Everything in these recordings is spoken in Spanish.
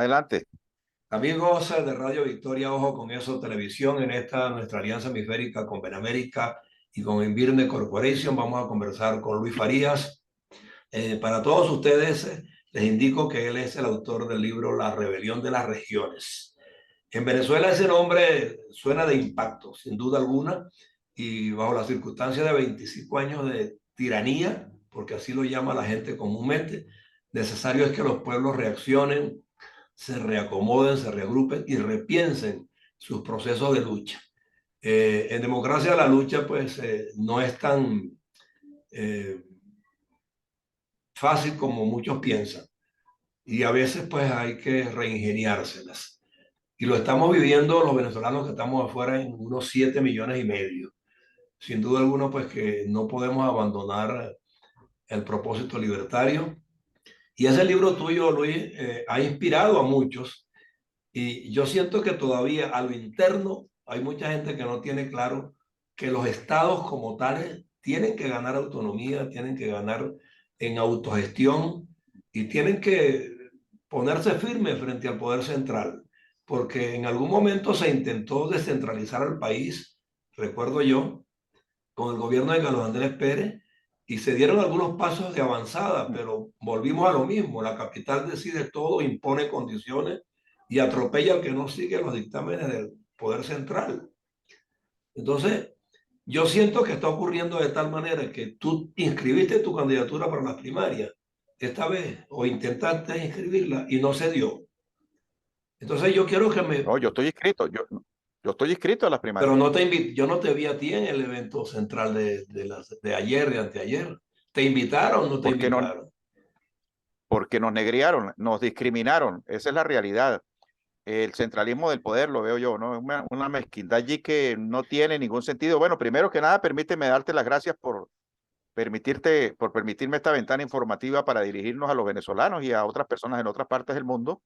Adelante. Amigos de Radio Victoria, ojo con eso, televisión, en esta nuestra alianza hemisférica con Benamérica y con Envirne Corporation, vamos a conversar con Luis Farías. Para todos ustedes, les indico que él es el autor del libro La Rebelión de las Regiones. En Venezuela ese nombre suena de impacto, sin duda alguna, y bajo las circunstancias de 25 años de tiranía, porque así lo llama la gente comúnmente, necesario es que los pueblos reaccionen, se reacomoden, se reagrupen y repiensen sus procesos de lucha. En democracia la lucha pues no es tan eh, fácil como muchos piensan y a veces pues hay que reingeniárselas. Y lo estamos viviendo los venezolanos que estamos afuera en unos 7,5 millones. Sin duda alguna pues que no podemos abandonar el propósito libertario. Y ese libro tuyo, Luis, ha inspirado a muchos. Y yo siento que todavía a lo interno hay mucha gente que no tiene claro que los estados como tales tienen que ganar autonomía, tienen que ganar en autogestión y tienen que ponerse firmes frente al poder central, porque en algún momento se intentó descentralizar al país, recuerdo yo, con el gobierno de Carlos Andrés Pérez, y se dieron algunos pasos de avanzada, pero volvimos a lo mismo. La capital decide todo, impone condiciones y atropella al que no sigue los dictámenes del poder central. Entonces, yo siento que está ocurriendo de tal manera que tú inscribiste tu candidatura para las primarias esta vez o intentaste inscribirla y no se dio. Entonces yo quiero que me, No, yo estoy inscrito. Yo estoy inscrito a las pero primarias. no te invito, yo no te vi a ti en el evento central de ayer, de anteayer. ¿Te invitaron o no te Porque no, invitaron? porque nos negriaron, nos discriminaron. Esa es la realidad. El centralismo del poder lo veo yo, ¿no? Es una mezquindad allí que no tiene ningún sentido. Bueno, primero que nada, permíteme darte las gracias por permitirme esta ventana informativa para dirigirnos a los venezolanos y a otras personas en otras partes del mundo,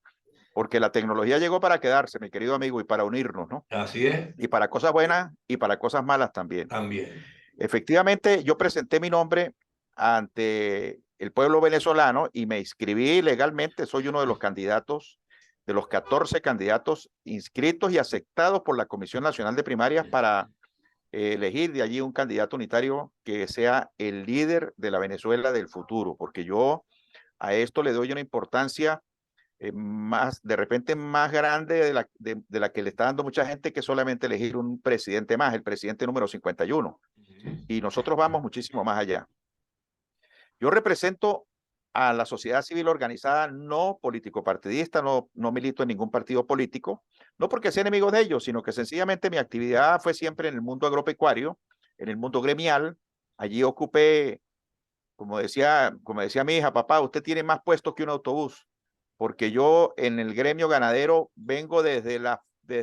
porque la tecnología llegó para quedarse, mi querido amigo, y para unirnos, ¿no? Así es, Y para cosas buenas y para cosas malas también. también. Efectivamente, yo presenté mi nombre ante el pueblo venezolano y me inscribí legalmente. Soy uno de los candidatos, de los 14 candidatos inscritos y aceptados por la Comisión Nacional de Primarias para elegir de allí un candidato unitario que sea el líder de la Venezuela del futuro, porque yo a esto le doy una importancia más, de repente más grande de la que le está dando mucha gente, que solamente elegir un presidente más, el presidente número 51. Y nosotros vamos muchísimo más allá. Yo represento a la sociedad civil organizada no político-partidista, no milito en ningún partido político, no porque sea enemigo de ellos, sino que sencillamente mi actividad fue siempre en el mundo agropecuario, en el mundo gremial. Allí ocupé, como decía mi hija, papá, usted tiene más puestos que un autobús, porque yo en el gremio ganadero vengo desde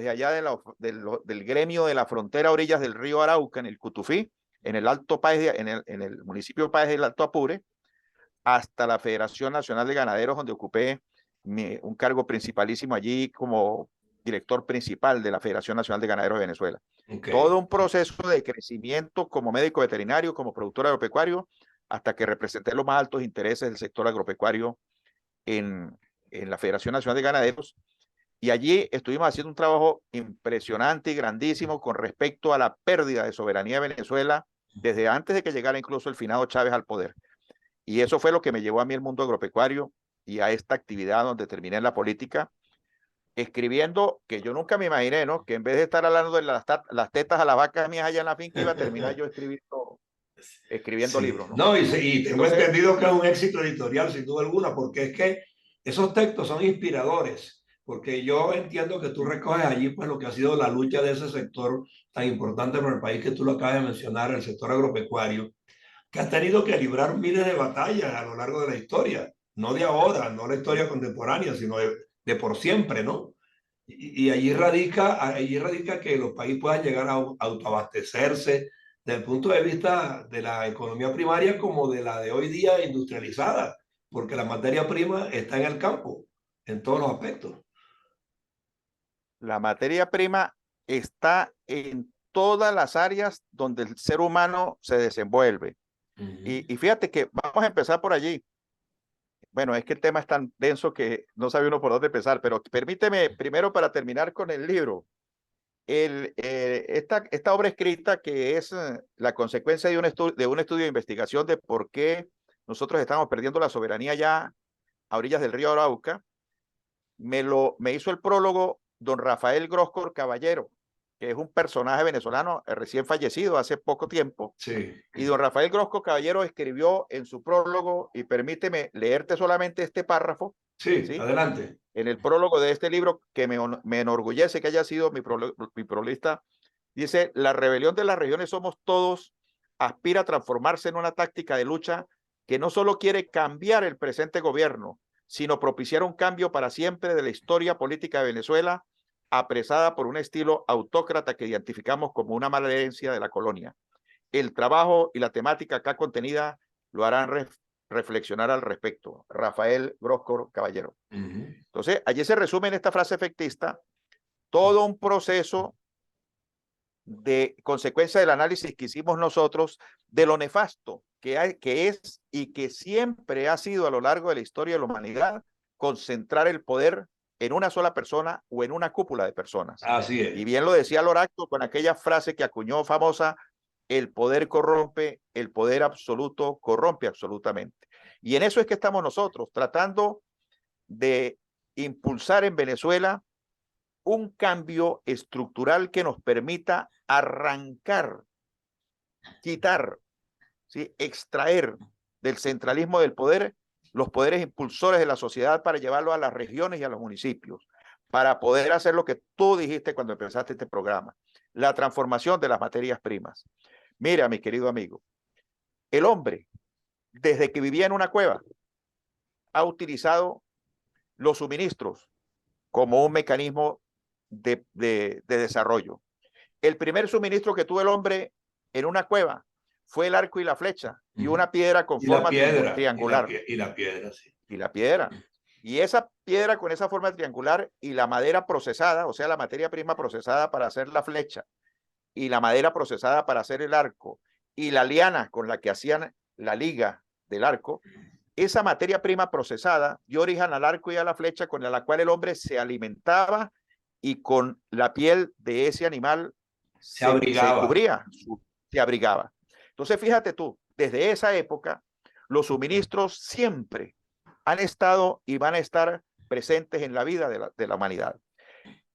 allá del gremio de la frontera a orillas del río Arauca, en el Cutufí, en el Alto Páez, en el municipio de Páez del Alto Apure, hasta la Federación Nacional de Ganaderos, donde ocupé un cargo principalísimo allí como director principal de la Federación Nacional de Ganaderos de Venezuela. Ok. Todo un proceso de crecimiento como médico veterinario, como productor agropecuario, hasta que representé los más altos intereses del sector agropecuario en la Federación Nacional de Ganaderos. Y allí estuvimos haciendo un trabajo impresionante y grandísimo con respecto a la pérdida de soberanía de Venezuela desde antes de que llegara incluso el finado Chávez al poder. Y eso fue lo que me llevó a mí al mundo agropecuario y a esta actividad donde terminé en la política, escribiendo, que yo nunca me imaginé, ¿no? Que en vez de estar hablando de las tetas a las vacas mías allá en la finca, iba a terminar yo escribiendo Sí, libros, ¿no? no, y tengo Entonces, entendido que es un éxito editorial, sin duda alguna, porque es que esos textos son inspiradores, porque yo entiendo que tú recoges allí pues lo que ha sido la lucha de ese sector tan importante para el país que tú lo acabas de mencionar, el sector agropecuario, que ha tenido que librar miles de batallas a lo largo de la historia, no de ahora, no la historia contemporánea, sino de por siempre, ¿no? Y allí radica que los países puedan llegar a autoabastecerse desde el punto de vista de la economía primaria como de la de hoy día industrializada, porque la materia prima está en el campo, en todos los aspectos. la materia prima está en todas las áreas donde el ser humano se desenvuelve. Uh -huh. Y fíjate que vamos a empezar por allí. Bueno, es que el tema es tan denso que no sabe uno por dónde empezar, pero permíteme primero para terminar con el libro. Esta obra escrita que es la consecuencia de de un estudio de investigación de por qué nosotros estamos perdiendo la soberanía ya a orillas del río Arauca, me hizo el prólogo don Rafael Groscor Caballero, que es un personaje venezolano recién fallecido hace poco tiempo. Sí. Y don Rafael Groscor Caballero escribió en su prólogo, y permíteme leerte solamente este párrafo, Sí, ¿sí? adelante. En el prólogo de este libro, que me enorgullece que haya sido mi prolista, dice: la rebelión de las regiones somos todos aspira a transformarse en una táctica de lucha que no solo quiere cambiar el presente gobierno, sino propiciar un cambio para siempre de la historia política de Venezuela, apresada por un estilo autócrata que identificamos como una mala herencia de la colonia. El trabajo y la temática acá contenida lo harán reflexionar al respecto. Rafael Groscor Caballero. Entonces, allí se resume en esta frase efectista todo un proceso de consecuencia del análisis que hicimos nosotros de lo nefasto que es y que siempre ha sido a lo largo de la historia de la humanidad concentrar el poder en una sola persona o en una cúpula de personas. Así Y es. bien lo decía Loracto con aquella frase que acuñó famosa: el poder corrompe, el poder absoluto corrompe absolutamente. Y en eso es que estamos nosotros, tratando de impulsar en Venezuela un cambio estructural que nos permita arrancar, quitar, ¿sí?, extraer del centralismo del poder los poderes impulsores de la sociedad para llevarlo a las regiones y a los municipios, para poder hacer lo que tú dijiste cuando empezaste este programa, la transformación de las materias primas. Mira, mi querido amigo, el hombre, desde que vivía en una cueva, ha utilizado los suministros como un mecanismo de desarrollo. El primer suministro que tuvo el hombre en una cueva fue el arco y la flecha y una piedra con Y la forma piedra, triangular. y la piedra, sí. Y la piedra. Y esa piedra con esa forma triangular y la madera procesada, o sea, la materia prima procesada para hacer la flecha y la madera procesada para hacer el arco y la liana con la que hacían la liga del arco, esa materia prima procesada dio origen al arco y a la flecha con la cual el hombre se alimentaba y con la piel de ese animal Se se abrigaba. cubría, se abrigaba. Entonces, fíjate tú, desde esa época, los suministros siempre han estado y van a estar presentes en la vida de la humanidad.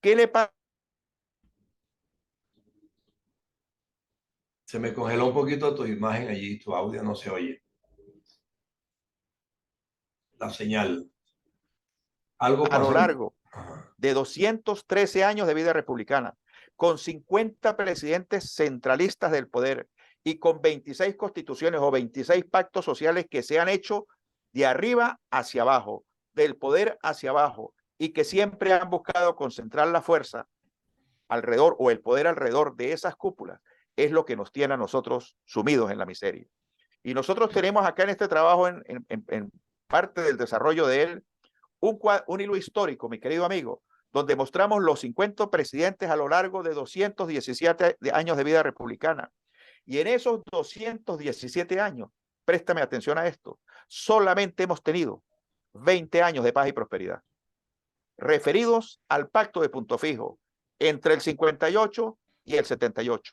¿Qué le pasa? Se me congeló un poquito tu imagen allí, tu audio no se oye. La señal. Algo A lo pasó. largo Ajá. de 213 años de vida republicana, con 50 presidentes centralistas del poder y con 26 constituciones o 26 pactos sociales que se han hecho de arriba hacia abajo, del poder hacia abajo, y que siempre han buscado concentrar la fuerza alrededor o el poder alrededor de esas cúpulas, es lo que nos tiene a nosotros sumidos en la miseria. Y nosotros tenemos acá en este trabajo, en parte del desarrollo de él, un hilo histórico, mi querido amigo, donde mostramos los 50 presidentes a lo largo de 217 años de vida republicana. Y en esos 217 años, préstame atención a esto, solamente hemos tenido 20 años de paz y prosperidad, referidos al pacto de Punto Fijo entre el 58 y el 78.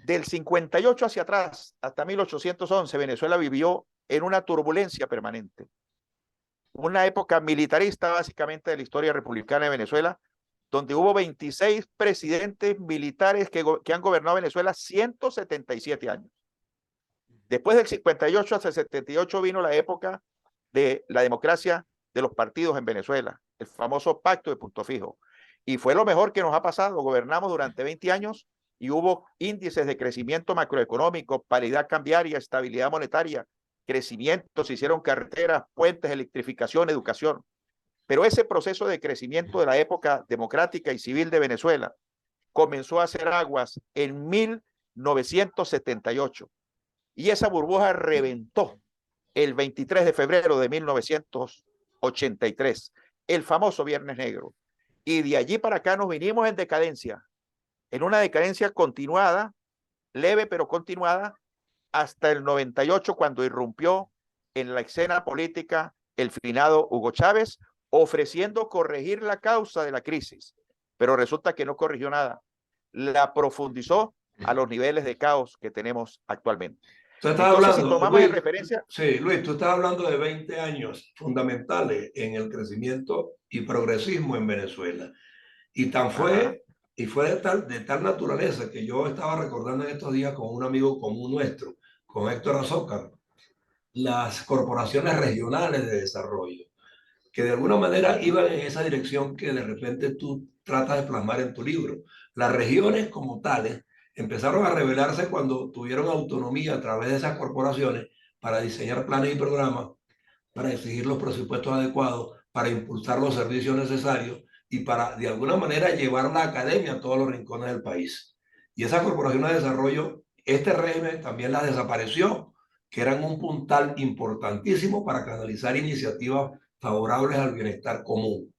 Del 58 hacia atrás, hasta 1811, Venezuela vivió en una turbulencia permanente, una época militarista básicamente de la historia republicana de Venezuela, donde hubo 26 presidentes militares que han gobernado Venezuela 177 años. Después del 58 hasta el 78 vino la época de la democracia de los partidos en Venezuela, el famoso pacto de Punto Fijo. Y fue lo mejor que nos ha pasado. Gobernamos durante 20 años y hubo índices de crecimiento macroeconómico, paridad cambiaria, estabilidad monetaria, crecimiento, se hicieron carreteras, puentes, electrificación, educación. Pero ese proceso de crecimiento de la época democrática y civil de Venezuela comenzó a hacer aguas en 1978 y esa burbuja reventó el 23 de febrero de 1983, el famoso Viernes Negro. Y de allí para acá nos vinimos en decadencia, en una decadencia continuada, leve pero continuada, hasta el 98, cuando irrumpió en la escena política el finado Hugo Chávez, ofreciendo corregir la causa de la crisis, pero resulta que no corrigió nada. La profundizó a los niveles de caos que tenemos actualmente. Entonces, si tomamos Luis, en referencia... Sí, Luis, tú estás hablando de 20 años fundamentales en el crecimiento y progresismo en Venezuela. Y fue de tal naturaleza que yo estaba recordando en estos días con un amigo común nuestro, con Héctor Azócar, las corporaciones regionales de desarrollo, que de alguna manera iban en esa dirección que de repente tú tratas de plasmar en tu libro. Las regiones como tales empezaron a revelarse cuando tuvieron autonomía a través de esas corporaciones para diseñar planes y programas, para exigir los presupuestos adecuados, para impulsar los servicios necesarios y para de alguna manera llevar la academia a todos los rincones del país. Y esas corporaciones de desarrollo, este régimen también las desapareció, que eran un puntal importantísimo para canalizar iniciativas favorables al bienestar común.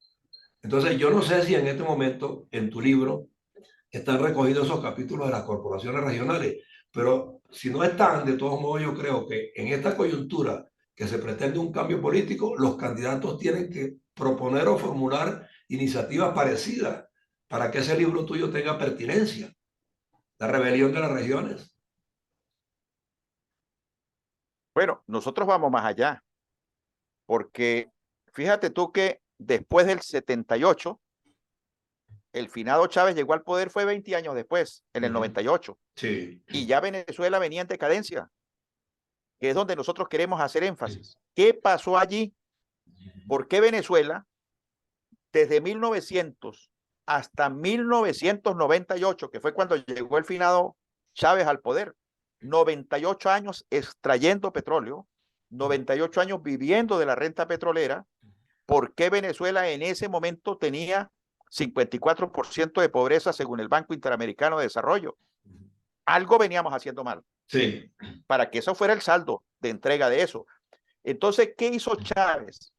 Entonces, yo no sé si en este momento en tu libro están recogidos esos capítulos de las corporaciones regionales, pero si no están, de todos modos yo creo que en esta coyuntura que se pretende un cambio político, los candidatos tienen que proponer o formular iniciativas parecidas para que ese libro tuyo tenga pertinencia. La rebelión de las regiones. Bueno, nosotros vamos más allá, porque fíjate tú que después del 78, el finado Chávez llegó al poder, fue 20 años después, en el 98, Sí. y ya Venezuela venía en decadencia, que es donde nosotros queremos hacer énfasis. ¿Qué pasó allí? ¿Por qué Venezuela, desde 1900 hasta 1998, que fue cuando llegó el finado Chávez al poder, 98 años extrayendo petróleo, 98 años viviendo de la renta petrolera? ¿Por qué Venezuela en ese momento tenía 54% de pobreza según el Banco Interamericano de Desarrollo? Algo veníamos haciendo mal. Sí. Para que eso fuera el saldo de entrega de eso. Entonces, ¿qué hizo Chávez?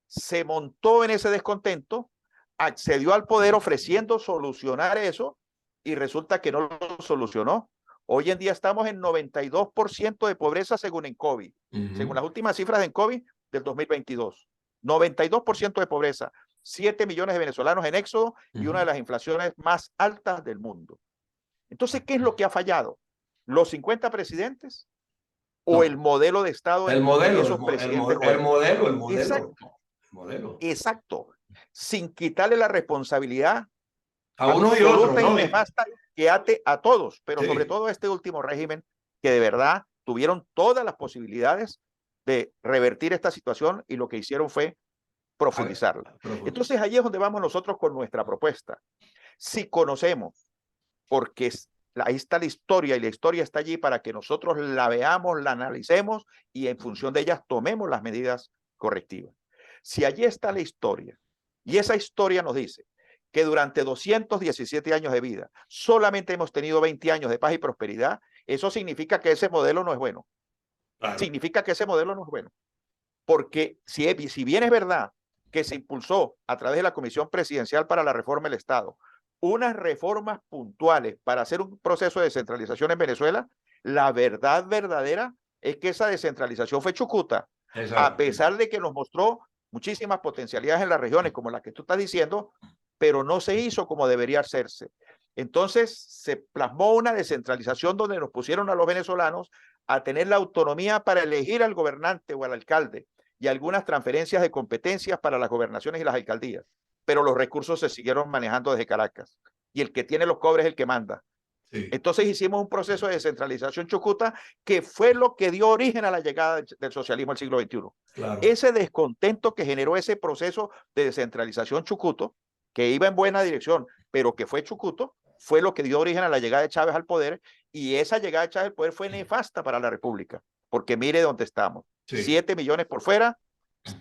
Se montó en ese descontento, accedió al poder ofreciendo solucionar eso y resulta que no lo solucionó. Hoy en día estamos en 92% de pobreza según ENCOVI, según las últimas cifras de ENCOVI del 2022. 92% de pobreza, 7 millones de venezolanos en éxodo y una de las inflaciones más altas del mundo. Entonces, ¿qué es lo que ha fallado? ¿Los 50 presidentes o el modelo de Estado El en modelo, esos presidentes el modelo. Exacto, El modelo. exacto. Sin quitarle la responsabilidad A unos y otros, absoluta y ¿no? nefasta que ate a todos, pero Sí. sobre todo a este último régimen que de verdad tuvieron todas las posibilidades de revertir esta situación y lo que hicieron fue profundizarla. Entonces allí es donde vamos nosotros con nuestra propuesta. Si conocemos, porque ahí está la historia y la historia está allí para que nosotros la veamos, la analicemos y en función de ellas tomemos las medidas correctivas. Si allí está la historia y esa historia nos dice que durante 217 años de vida solamente hemos tenido 20 años de paz y prosperidad, eso significa que ese modelo no es bueno. Claro. Significa que ese modelo no es bueno. Porque si bien es verdad que se impulsó a través de la Comisión Presidencial para la Reforma del Estado unas reformas puntuales para hacer un proceso de descentralización en Venezuela, la verdad verdadera es que esa descentralización fue chucuta. Exacto. A pesar de que nos mostró muchísimas potencialidades en las regiones, como las que tú estás diciendo, pero no se hizo como debería hacerse. Entonces se plasmó una descentralización donde nos pusieron a los venezolanos a tener la autonomía para elegir al gobernante o al alcalde y algunas transferencias de competencias para las gobernaciones y las alcaldías, pero los recursos se siguieron manejando desde Caracas y el que tiene los cobres es el que manda. Sí. Entonces hicimos un proceso de descentralización chucuta que fue lo que dio origen a la llegada del socialismo al siglo XXI. Claro. Ese descontento que generó ese proceso de descentralización chucuto, que iba en buena dirección, pero que fue chucuto, fue lo que dio origen a la llegada de Chávez al poder, y esa llegada de Chávez al poder fue nefasta para la República, porque mire dónde estamos. Sí. 7 millones por fuera,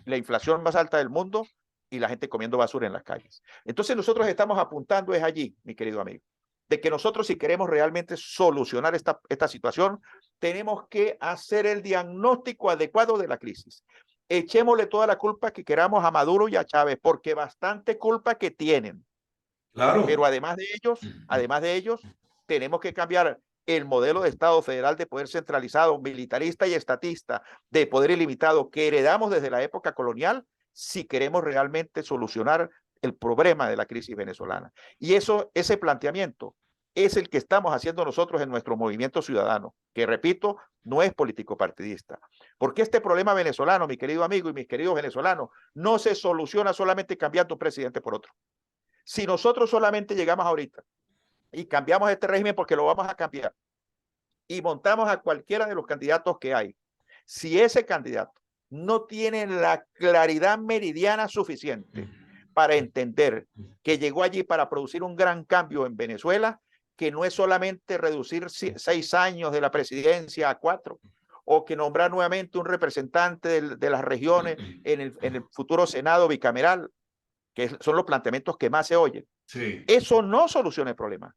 la inflación más alta del mundo y la gente comiendo basura en las calles. Entonces nosotros estamos apuntando es allí, mi querido amigo, de que nosotros si queremos realmente solucionar esta situación, tenemos que hacer el diagnóstico adecuado de la crisis. Echémosle toda la culpa que queramos a Maduro y a Chávez, porque bastante culpa que tienen. Claro. Pero además de ellos, tenemos que cambiar el modelo de Estado federal de poder centralizado, militarista y estatista, de poder ilimitado que heredamos desde la época colonial, si queremos realmente solucionar el problema de la crisis venezolana. Y ese planteamiento es el que estamos haciendo nosotros en nuestro movimiento ciudadano, que repito, no es político partidista. Porque este problema venezolano, mi querido amigo y mis queridos venezolanos, no se soluciona solamente cambiando un presidente por otro. Si nosotros solamente llegamos ahorita y cambiamos este régimen porque lo vamos a cambiar y montamos a cualquiera de los candidatos que hay, si ese candidato no tiene la claridad meridiana suficiente para entender que llegó allí para producir un gran cambio en Venezuela, que no es solamente reducir 6 años de la presidencia a 4, o que nombrar nuevamente un representante de las regiones en el futuro Senado bicameral, que son los planteamientos que más se oyen. Sí. Eso no soluciona el problema.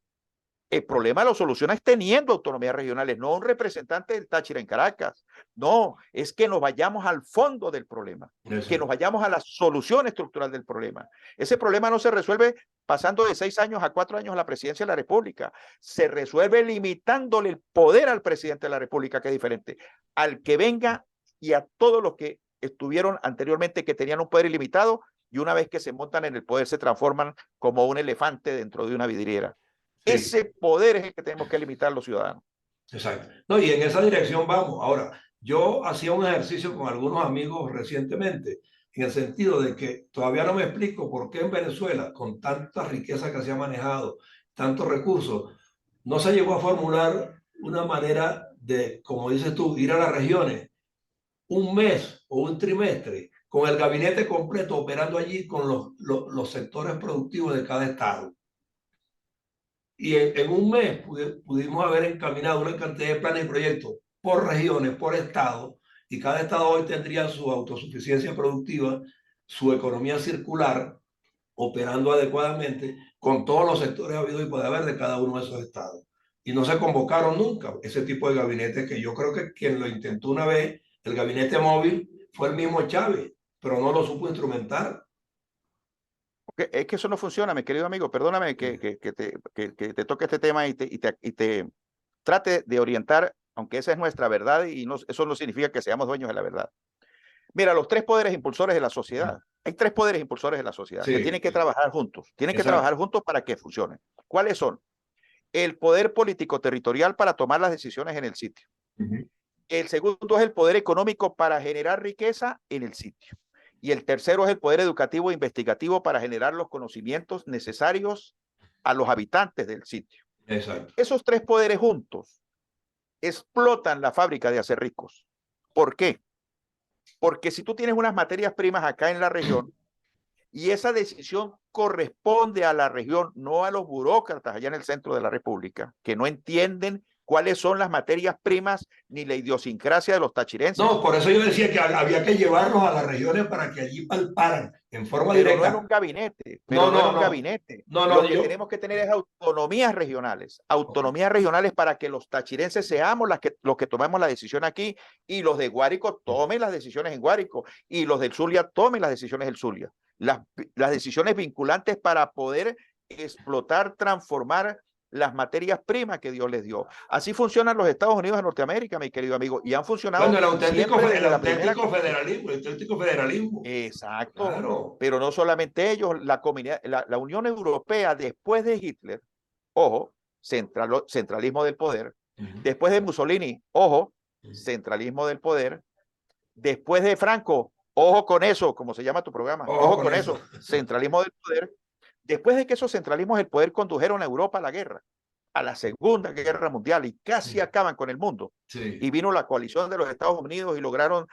El problema lo soluciona es teniendo autonomías regionales, no un representante del Táchira en Caracas. No, es que nos vayamos al fondo del problema, que nos vayamos a la solución estructural del problema. Ese problema no se resuelve pasando de 6 años a 4 años a la presidencia de la República. Se resuelve limitándole el poder al presidente de la República, que es diferente, al que venga y a todos los que estuvieron anteriormente que tenían un poder ilimitado y una vez que se montan en el poder se transforman como un elefante dentro de una vidriera. Sí. Ese poder es el que tenemos que limitar los ciudadanos. Exacto. No, y en esa dirección vamos. Ahora, yo hacía un ejercicio con algunos amigos recientemente, en el sentido de que todavía no me explico por qué en Venezuela, con tanta riqueza que se ha manejado, tantos recursos, no se llegó a formular una manera de, como dices tú, ir a las regiones un mes o un trimestre con el gabinete completo operando allí con los sectores productivos de cada estado. Y en un mes pudimos haber encaminado una cantidad de planes y proyectos por regiones, por estado, y cada estado hoy tendría su autosuficiencia productiva, su economía circular, operando adecuadamente con todos los sectores habidos y por haber de cada uno de esos estados. Y no se convocaron nunca ese tipo de gabinetes, que yo creo que quien lo intentó una vez, el gabinete móvil, fue el mismo Chávez, pero no lo supo instrumentar. Es que eso no funciona, mi querido amigo. Perdóname que te toque este tema y te trate de orientar, aunque esa es nuestra verdad y no, eso no significa que seamos dueños de la verdad. Mira, los 3 poderes impulsores de la sociedad. Hay 3 poderes impulsores de la sociedad que tienen que trabajar juntos. Tienen que trabajar juntos para que funcione. ¿Cuáles son? El poder político territorial para tomar las decisiones en el sitio. El segundo es el poder económico para generar riqueza en el sitio. Y el tercero es el poder educativo e investigativo para generar los conocimientos necesarios a los habitantes del sitio. Exacto. Esos 3 poderes juntos explotan la fábrica de hacer ricos. ¿Por qué? Porque si tú tienes unas materias primas acá en la región y esa decisión corresponde a la región, no a los burócratas allá en el centro de la República, que no entienden cuáles son las materias primas ni la idiosincrasia de los tachirenses. No, por eso yo decía que había que llevarlos a las regiones para que allí palparan en forma pero directa. No en un gabinete, pero no en un gabinete. Lo que tenemos que tener es autonomías regionales para que los tachirenses seamos los que tomemos la decisión aquí y los de Guárico tomen las decisiones en Guárico y los del Zulia tomen las decisiones del Zulia. Las decisiones vinculantes para poder explotar, transformar las materias primas que Dios les dio. Así funcionan los Estados Unidos de Norteamérica, mi querido amigo, y han funcionado. Bueno, el auténtico federalismo. Exacto. Claro. Pero no solamente ellos, la Unión Europea, después de Hitler, ojo, centralismo del poder. Después de Mussolini, ojo, centralismo del poder. Después de Franco, ojo con eso, como se llama tu programa, ojo con eso, centralismo del poder. Después de que esos centralismos del poder condujeron a Europa a la guerra, a la Segunda Guerra Mundial y casi acaban con el mundo, y vino la coalición de los Estados Unidos y lograron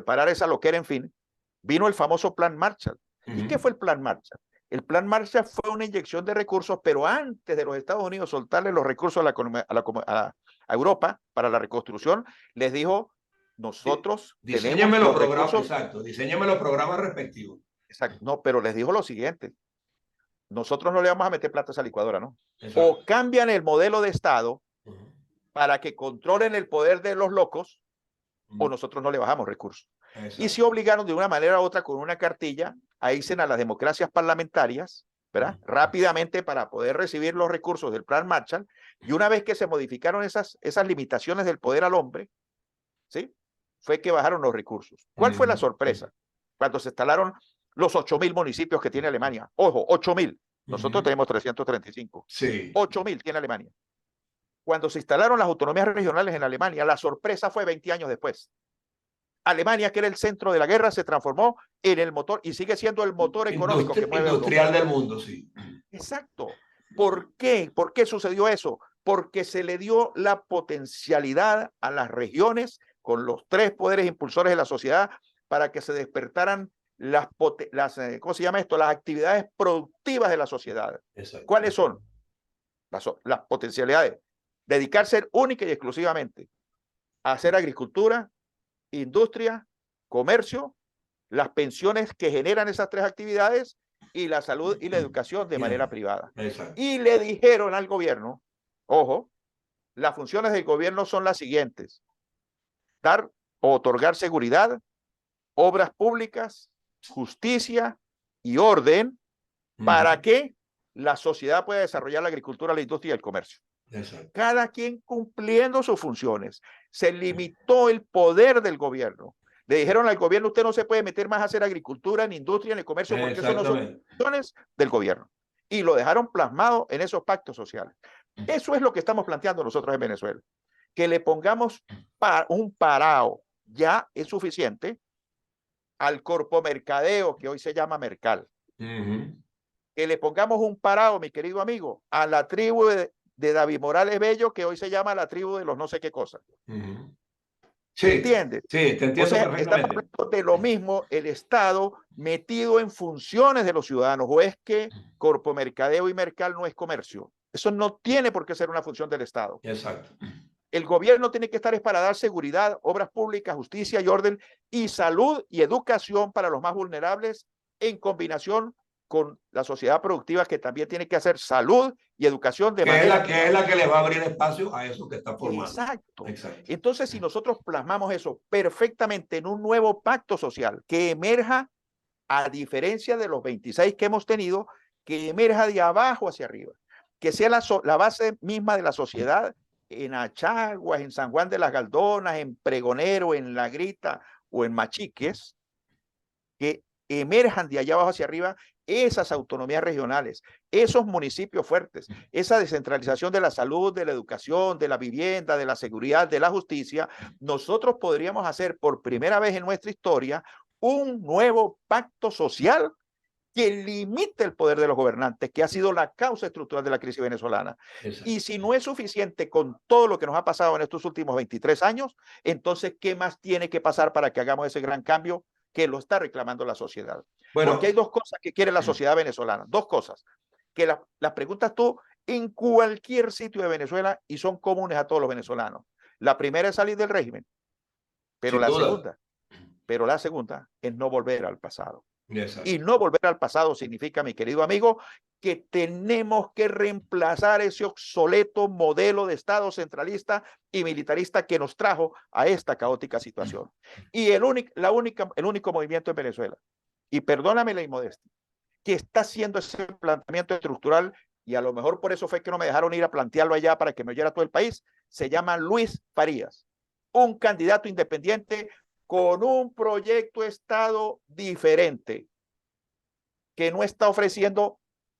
parar esa loquera, en fin, vino el famoso Plan Marshall. ¿Y qué fue el Plan Marshall? El Plan Marshall fue una inyección de recursos, pero antes de los Estados Unidos soltarle los recursos a Europa para la reconstrucción, les dijo, nosotros diseñame los programas, exacto, diseñame los programas respectivos. Exacto, no, pero les dijo lo siguiente, nosotros no le vamos a meter plata a esa licuadora, ¿no? Exacto. O cambian el modelo de Estado para que controlen el poder de los locos, o nosotros no le bajamos recursos. Exacto. Y se obligaron de una manera u otra con una cartilla a irse a las democracias parlamentarias ¿verdad? Rápidamente para poder recibir los recursos del Plan Marshall, y una vez que se modificaron esas limitaciones del poder al hombre, ¿sí? Fue que bajaron los recursos. ¿Cuál fue la sorpresa? Cuando se instalaron los 8.000 municipios que tiene Alemania. Ojo, 8.000. Nosotros tenemos 335. Sí. 8.000 tiene Alemania. Cuando se instalaron las autonomías regionales en Alemania, la sorpresa fue 20 años después. Alemania, que era el centro de la guerra, se transformó en el motor y sigue siendo el motor económico que mueve industrial Europa. del mundo, sí. Exacto. ¿Por qué? ¿Por qué sucedió eso? Porque se le dio la potencialidad a las regiones con los tres poderes impulsores de la sociedad para que se despertaran ¿cómo se llama esto? Las actividades productivas de la sociedad. Exacto. ¿Cuáles son? Las potencialidades. Dedicarse única y exclusivamente a hacer agricultura, industria, comercio, las pensiones que generan esas tres actividades y la salud y la educación de manera privada. Exacto. Y le dijeron al gobierno, ojo, las funciones del gobierno son las siguientes: dar o otorgar seguridad, obras públicas, justicia y orden para que la sociedad pueda desarrollar la agricultura, la industria y el comercio. Exacto. Cada quien cumpliendo sus funciones. Se limitó el poder del gobierno. Le dijeron al gobierno, usted no se puede meter más a hacer agricultura, ni industria, ni comercio, porque eso no son funciones del gobierno. Y lo dejaron plasmado en esos pactos sociales. Eso es lo que estamos planteando nosotros en Venezuela. Que le pongamos un parado, ya es suficiente, al corpomercadeo, que hoy se llama Mercal. Que le pongamos un parado, mi querido amigo, a la tribu de David Morales Bello, que hoy se llama la tribu de los no sé qué cosas. Sí, ¿entiendes? Sí, te entiendo, o sea, perfectamente. Estamos hablando de lo mismo, el Estado metido en funciones de los ciudadanos. ¿O es que corpomercadeo y mercal no es comercio? Eso no tiene por qué ser una función del Estado. Exacto. El gobierno tiene que estar para dar seguridad, obras públicas, justicia y orden, y salud y educación para los más vulnerables, en combinación con la sociedad productiva, que también tiene que hacer salud y educación de manera que es la que le va a abrir espacio a eso que está formando. Exacto. Exacto. Entonces, si nosotros plasmamos eso perfectamente en un nuevo pacto social que emerja, a diferencia de los 26 que hemos tenido, que emerja de abajo hacia arriba, que sea la base misma de la sociedad, en Achaguas, en San Juan de las Galdonas, en Pregonero, en La Grita o en Machiques, que emerjan de allá abajo hacia arriba esas autonomías regionales, esos municipios fuertes, esa descentralización de la salud, de la educación, de la vivienda, de la seguridad, de la justicia. Nosotros podríamos hacer por primera vez en nuestra historia un nuevo pacto social que limite el poder de los gobernantes, que ha sido la causa estructural de la crisis venezolana. Exacto. Y si no es suficiente con todo lo que nos ha pasado en estos últimos 23 años, entonces, ¿qué más tiene que pasar para que hagamos ese gran cambio que lo está reclamando la sociedad? Bueno, porque hay dos cosas que quiere la sociedad venezolana, dos cosas, que las preguntas tú en cualquier sitio de Venezuela y son comunes a todos los venezolanos. La primera es salir del régimen, pero la segunda es no volver al pasado. Exacto. Y no volver al pasado significa, mi querido amigo, que tenemos que reemplazar ese obsoleto modelo de Estado centralista y militarista que nos trajo a esta caótica situación. Y el único movimiento en Venezuela, y perdóname la inmodestia, que está haciendo ese planteamiento estructural, y a lo mejor por eso fue que no me dejaron ir a plantearlo allá para que me oyera todo el país, se llama Luis Farías, un candidato independiente con un proyecto de Estado diferente, que no está ofreciendo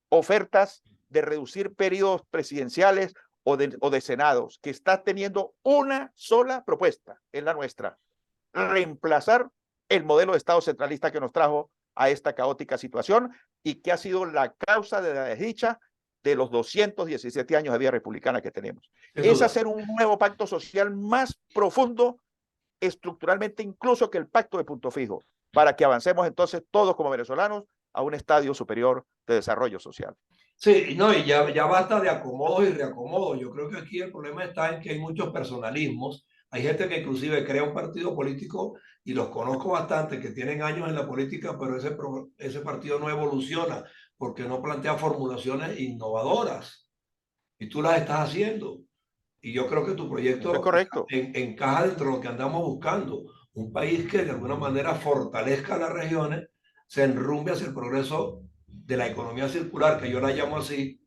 ofertas de reducir periodos presidenciales o de senados, que está teniendo una sola propuesta, es la nuestra: reemplazar el modelo de Estado centralista que nos trajo a esta caótica situación y que ha sido la causa de la desdicha de los 217 años de vida republicana que tenemos. Es hacer un nuevo pacto social más profundo, estructuralmente, incluso que el pacto de Punto Fijo, para que avancemos entonces todos como venezolanos a un estadio superior de desarrollo social. Sí, no, y ya basta de acomodos y reacomodos. Yo creo que aquí el problema está en que hay muchos personalismos. Hay gente que inclusive crea un partido político, y los conozco bastante, que tienen años en la política, pero ese partido no evoluciona porque no plantea formulaciones innovadoras. Y tú las estás haciendo. Y yo creo que tu proyecto encaja dentro de lo que andamos buscando. Un país que de alguna manera fortalezca las regiones, se enrumbe hacia el progreso de la economía circular, que yo la llamo así,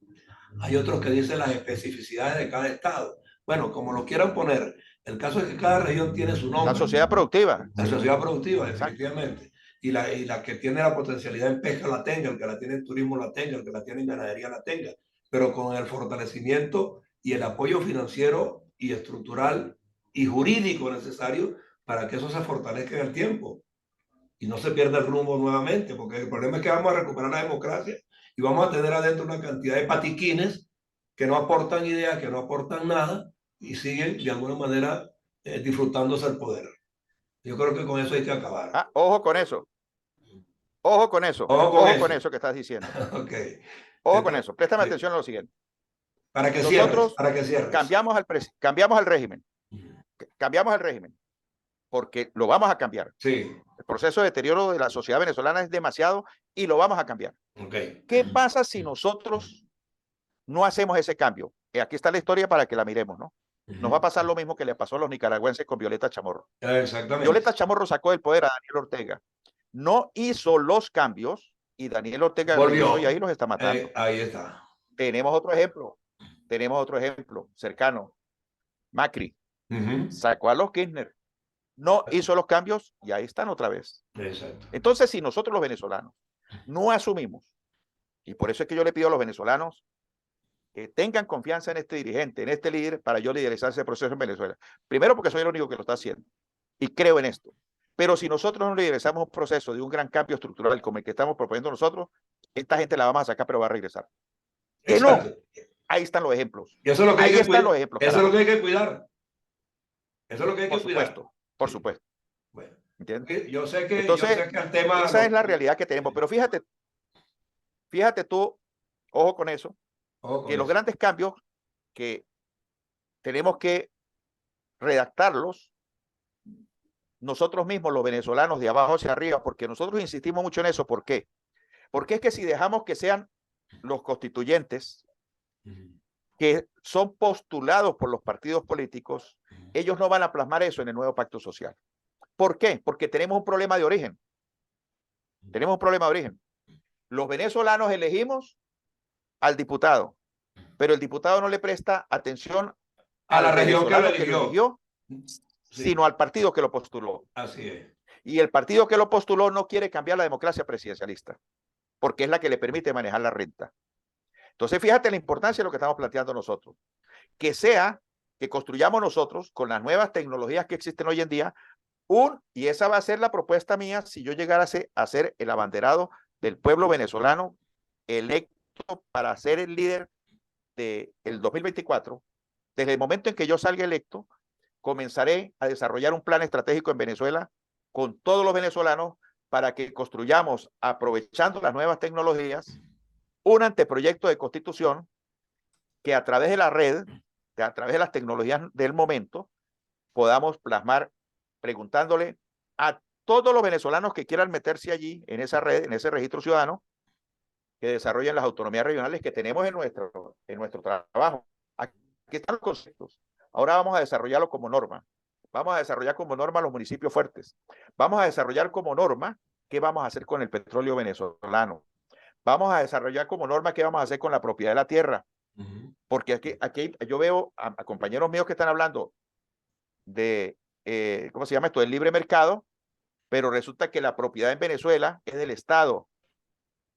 hay otros que dicen las especificidades de cada estado. Bueno, como lo quieran poner, el caso es que cada región tiene su La nombre. sociedad productiva, La sí. sociedad productiva, Exacto. definitivamente. Y la que tiene la potencialidad en pesca la tenga, el que la tiene en turismo la tenga, el que la tiene en ganadería la tenga, pero con el fortalecimiento y el apoyo financiero y estructural y jurídico necesario para que eso se fortalezca en el tiempo y no se pierda el rumbo nuevamente, porque el problema es que vamos a recuperar la democracia y vamos a tener adentro una cantidad de patiquines que no aportan ideas, que no aportan nada y siguen de alguna manera disfrutándose el poder. Yo creo que con eso hay que acabar. Ah, ojo con eso. Ojo con eso. Ojo con Ojo con eso. eso que estás diciendo. Ok. Ojo con Entonces, eso. Préstame sí. atención a lo siguiente. Para que cierres, Nosotros para que cierres. cambiamos al régimen. Cambiamos el régimen porque lo vamos a cambiar. Sí, El proceso de deterioro de la sociedad venezolana es demasiado y lo vamos a cambiar. ok. ¿Qué pasa si nosotros no hacemos ese cambio? Aquí está la historia para que la miremos, ¿no? Nos va a pasar lo mismo que le pasó a los nicaragüenses con Violeta Chamorro. Exactamente. Violeta Chamorro sacó del poder a Daniel Ortega. No hizo los cambios y Daniel Ortega los hizo y ahí Volvió. los está matando. Ahí está. Tenemos otro ejemplo. Tenemos otro ejemplo cercano. Macri sacó a los Kirchner. No hizo los cambios y ahí están otra vez. Exacto. Entonces, si nosotros los venezolanos no asumimos, y por eso es que yo le pido a los venezolanos que tengan confianza en este dirigente, en este líder, para yo liderizar ese proceso en Venezuela. Primero porque soy el único que lo está haciendo y creo en esto. Pero si nosotros no liderizamos un proceso de un gran cambio estructural como el que estamos proponiendo nosotros, esta gente la vamos a sacar, pero va a regresar. Que no, Exacto. ahí están los ejemplos. Y eso es lo que hay Ahí que están cuidar. los ejemplos, Eso es lo carajo. que hay que cuidar. Eso es lo que hay Por que cuidar. supuesto, por Sí. supuesto. Bueno, ¿Entiendes? yo sé que Entonces, el tema esa es la realidad que tenemos. Pero fíjate tú, ojo con eso, ojo que con los eso. grandes cambios que tenemos que redactarlos nosotros mismos, los venezolanos, de abajo hacia arriba, porque nosotros insistimos mucho en eso. ¿Por qué? Porque es que si dejamos que sean los constituyentes que son postulados por los partidos políticos, ellos no van a plasmar eso en el nuevo pacto social. ¿Por qué? Porque tenemos un problema de origen. Tenemos un problema de origen. Los venezolanos elegimos al diputado, pero el diputado no le presta atención A la al región que lo venezolano que lo eligió. eligió, Sí, sino al partido que lo postuló. así es. Y el partido que lo postuló no quiere cambiar la democracia presidencialista, porque es la que le permite manejar la renta. Entonces, fíjate la importancia de lo que estamos planteando nosotros. Que sea que construyamos nosotros con las nuevas tecnologías que existen hoy en día, y esa va a ser la propuesta mía si yo llegara a ser el abanderado del pueblo venezolano electo para ser el líder del 2024. Desde el momento en que yo salga electo, comenzaré a desarrollar un plan estratégico en Venezuela con todos los venezolanos para que construyamos, aprovechando las nuevas tecnologías, un anteproyecto de constitución que a través de la red, a través de las tecnologías del momento, podamos plasmar preguntándole a todos los venezolanos que quieran meterse allí, en esa red, en ese registro ciudadano, que desarrollen las autonomías regionales que tenemos en nuestro trabajo. Aquí están los conceptos. Ahora vamos a desarrollarlo como norma. Vamos a desarrollar como norma los municipios fuertes. Vamos a desarrollar como norma qué vamos a hacer con el petróleo venezolano. Vamos a desarrollar como norma qué vamos a hacer con la propiedad de la tierra. Porque aquí yo veo a compañeros míos que están hablando de, ¿cómo se llama esto? Del libre mercado, pero resulta que la propiedad en Venezuela es del Estado.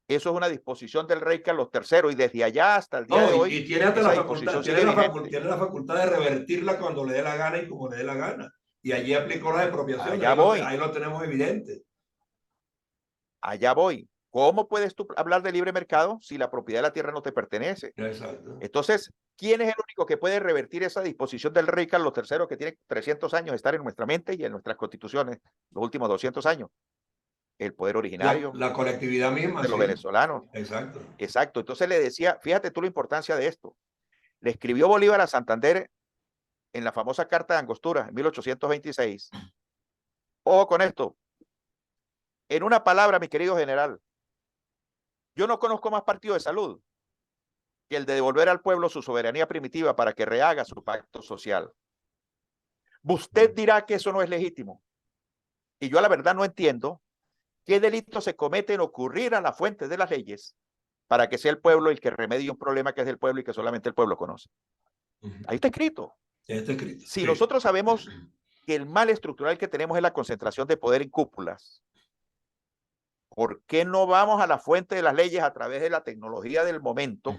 Eso es una disposición del rey Carlos III y desde allá hasta el día No, de hoy, y tiene hasta esa la facultad, disposición sigue vigente. tiene la facultad de revertirla cuando le dé la gana y como le dé la gana. Y allí aplicó las expropiaciones, Allá voy, ahí lo tenemos evidente. allá voy. ¿Cómo puedes tú hablar de libre mercado si la propiedad de la tierra no te pertenece? Exacto. Entonces, ¿quién es el único que puede revertir esa disposición del rey Carlos III que tiene 300 años de estar en nuestra mente y en nuestras constituciones, los últimos 200 años? El poder originario La colectividad misma, de los sí. venezolanos. Exacto. Exacto. Entonces le decía, fíjate tú la importancia de esto. Le escribió Bolívar a Santander en la famosa Carta de Angostura, en 1826. Ojo con esto. En una palabra, mi querido general, yo no conozco más partido de salud que el de devolver al pueblo su soberanía primitiva para que rehaga su pacto social. Usted dirá que eso no es legítimo. Y yo la verdad no entiendo ¿Qué delitos se cometen ocurrir a la fuente de las leyes para que sea el pueblo el que remedie un problema que es del pueblo y que solamente el pueblo conoce? Ahí está escrito. Está escrito. Si Sí. nosotros sabemos que el mal estructural que tenemos es la concentración de poder en cúpulas, ¿por qué no vamos a la fuente de las leyes a través de la tecnología del momento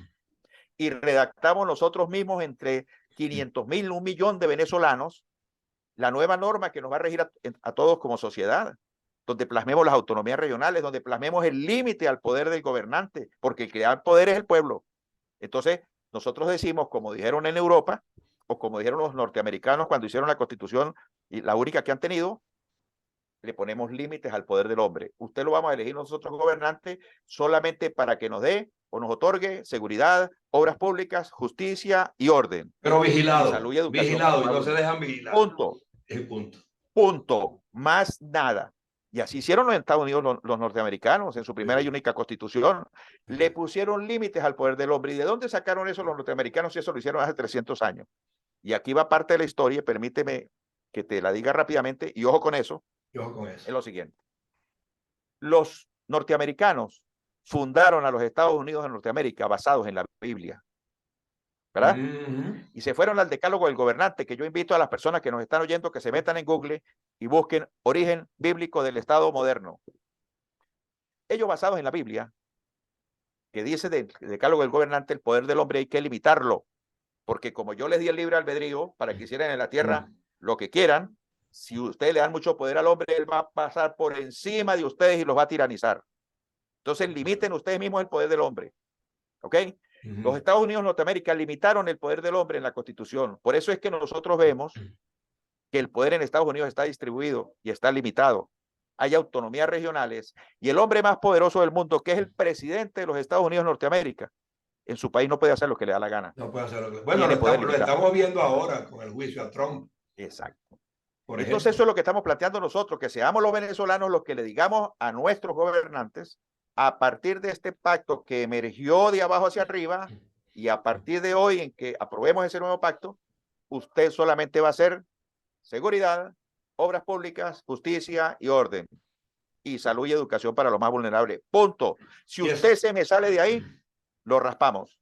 y redactamos nosotros mismos entre 500,000, 1,000,000 de venezolanos la nueva norma que nos va a regir a todos como sociedad, donde plasmemos las autonomías regionales, donde plasmemos el límite al poder del gobernante, porque el que da el poder es el pueblo? Entonces, nosotros decimos, como dijeron en Europa, o como dijeron los norteamericanos cuando hicieron la Constitución, y la única que han tenido, le ponemos límites al poder del hombre. Usted lo vamos a elegir nosotros gobernantes solamente para que nos dé o nos otorgue seguridad, obras públicas, justicia y orden. Pero Y vigilado, salud y educación. vigilado, y no se dejan vigilar. Punto. Es punto. Punto. Más nada. Y así hicieron los Estados Unidos los norteamericanos en su primera y única constitución. Le pusieron límites al poder del hombre. ¿Y de dónde sacaron eso los norteamericanos si eso lo hicieron hace 300 años? Y aquí va parte de la historia, permíteme que te la diga rápidamente, y ojo con eso. Ojo con eso. Es lo siguiente. Los norteamericanos fundaron a los Estados Unidos de Norteamérica basados en la Biblia, ¿verdad? Y se fueron al decálogo del gobernante, que yo invito a las personas que nos están oyendo que se metan en Google y busquen origen bíblico del Estado moderno. Ellos basados en la Biblia, que dice del decálogo del gobernante, el poder del hombre hay que limitarlo, porque como yo les di el libre albedrío para que hicieran en la tierra lo que quieran, si ustedes le dan mucho poder al hombre, él va a pasar por encima de ustedes y los va a tiranizar. Entonces limiten ustedes mismos el poder del hombre. ¿Ok? Los Estados Unidos de Norteamérica limitaron el poder del hombre en la Constitución. Por eso es que nosotros vemos que el poder en Estados Unidos está distribuido y está limitado. Hay autonomías regionales y el hombre más poderoso del mundo, que es el presidente de los Estados Unidos de Norteamérica, en su país no puede hacer lo que le da la gana. No puede hacer lo que... Bueno, lo estamos viendo ahora con el juicio a Trump. Exacto. Entonces eso es lo que estamos planteando nosotros, que seamos los venezolanos los que le digamos a nuestros gobernantes, a partir de este pacto que emergió de abajo hacia arriba, y a partir de hoy en que aprobemos ese nuevo pacto, usted solamente va a hacer seguridad, obras públicas, justicia y orden, y salud y educación para los más vulnerables. Punto. Si usted se me sale de ahí, lo raspamos.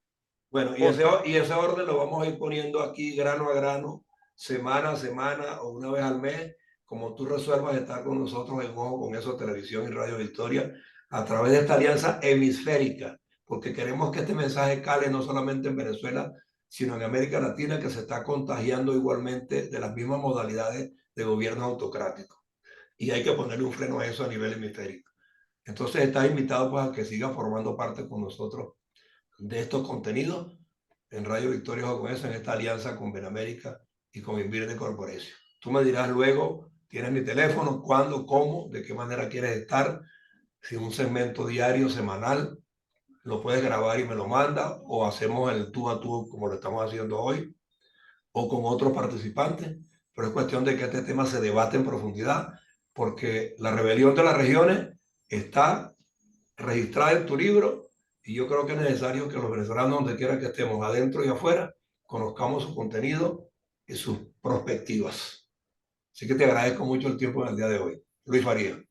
Bueno, y ese orden lo vamos a ir poniendo aquí grano a grano, semana a semana o una vez al mes, como tú resuelvas estar con nosotros en Ojo con Eso, Televisión y Radio Victoria, a través de esta alianza hemisférica, porque queremos que este mensaje cale no solamente en Venezuela, sino en América Latina, que se está contagiando igualmente de las mismas modalidades de gobierno autocrático. Y hay que ponerle un freno a eso a nivel hemisférico. Entonces estás invitado pues, a que sigas formando parte con nosotros de estos contenidos en Radio Victoria Ojo con Eso, en esta alianza con Benamérica y con Invirde Corporation. Tú me dirás luego, tienes mi teléfono, cuándo, cómo, de qué manera quieres estar, si un segmento diario, semanal, lo puedes grabar y me lo manda, o hacemos el tú a tú como lo estamos haciendo hoy, o con otros participantes, pero es cuestión de que este tema se debate en profundidad, porque la rebelión de las regiones está registrada en tu libro, y yo creo que es necesario que los venezolanos, donde quiera que estemos, adentro y afuera, conozcamos su contenido y sus perspectivas. Así que te agradezco mucho el tiempo en el día de hoy. Luis Faría.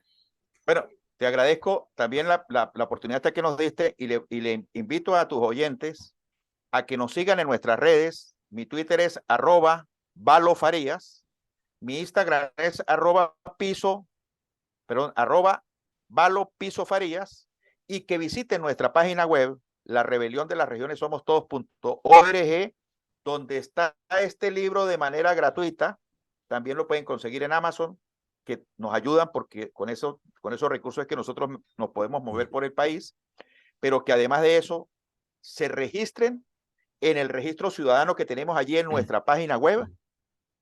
Bueno, te agradezco también la oportunidad que nos diste y le invito a tus oyentes a que nos sigan en nuestras redes. Mi Twitter es @ValoFarías. Mi Instagram es @ValoPisoFarías, y que visiten nuestra página web, La Rebelión de las Regiones Somos Todos.org, donde está este libro de manera gratuita. También lo pueden conseguir en Amazon, que nos ayudan porque con esos recursos es que nosotros nos podemos mover por el país, pero que además de eso se registren en el registro ciudadano que tenemos allí en nuestra página web,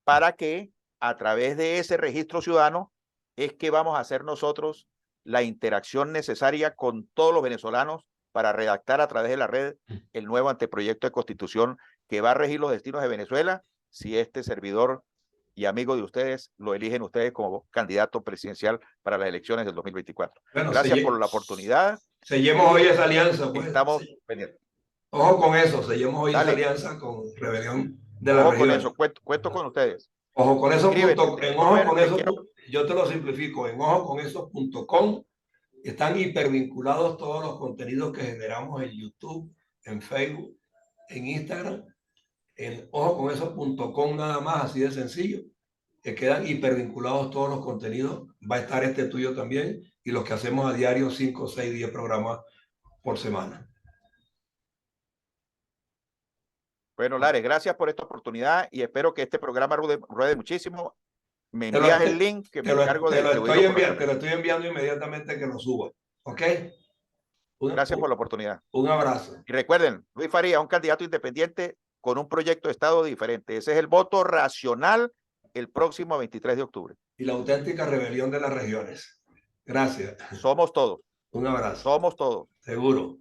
para que a través de ese registro ciudadano es que vamos a hacer nosotros la interacción necesaria con todos los venezolanos para redactar a través de la red el nuevo anteproyecto de constitución que va a regir los destinos de Venezuela si este servidor y amigo de ustedes lo eligen ustedes como candidato presidencial para las elecciones del 2024. Bueno, gracias por la oportunidad. Sellemos hoy esa alianza. Pues. Estamos pendientes. Ojo con eso, sellemos hoy esa alianza con Rebelión de la Región. Ojo con eso, cuento con ustedes. Ojo con eso. En ojo con eso, yo te lo simplifico, en ojoconeso.com Están hipervinculados todos los contenidos que generamos en YouTube, en Facebook, en Instagram, en ojoconeso.com nada más, así de sencillo. Que quedan hipervinculados todos los contenidos. Va a estar este tuyo también y los que hacemos a diario 5, 6, 10 programas por semana. Bueno, Lares, gracias por esta oportunidad y espero que este programa ruede muchísimo. Me envías el link que me encargo de distribuirlo por te lo estoy enviando inmediatamente que lo suba. ¿Ok? Gracias por la oportunidad. Un abrazo. Y recuerden, Luis Farías, un candidato independiente con un proyecto de Estado diferente. Ese es el voto racional el próximo 23 de octubre. Y la auténtica rebelión de las regiones. Gracias. Somos todos. Un abrazo. Somos todos. Seguro.